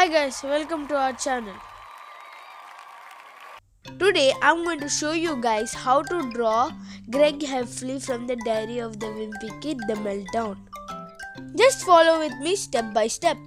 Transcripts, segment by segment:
Hi guys, welcome to our channel. Today I'm going to show you guys how to draw Greg Heffley from the Diary of the Wimpy Kid, The Meltdown. Just follow with me step by step.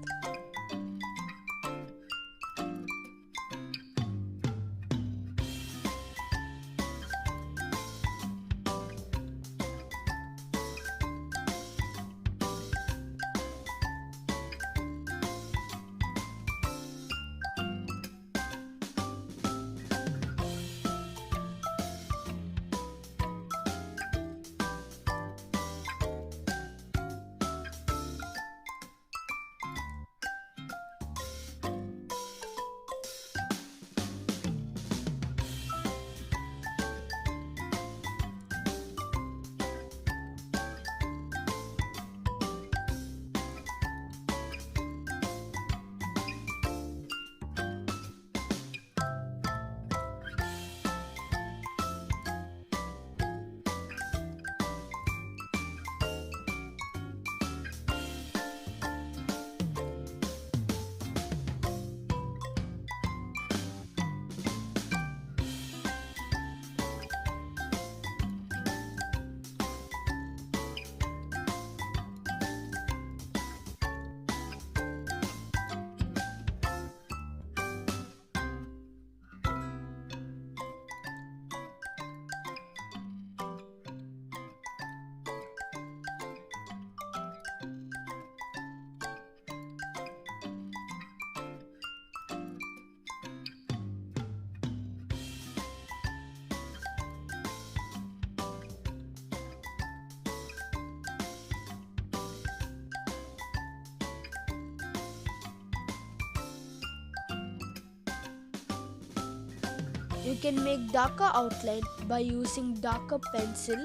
You can make darker outline by using darker pencil,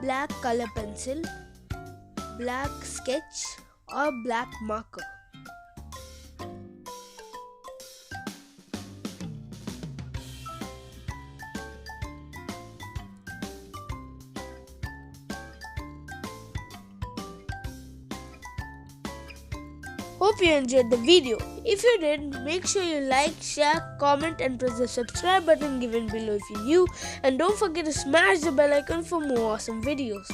black color pencil, black sketch or black marker. Hope you enjoyed the video. If you did, make sure you like, share, comment and press the subscribe button given below if you're new, and don't forget to smash the bell icon for more awesome videos.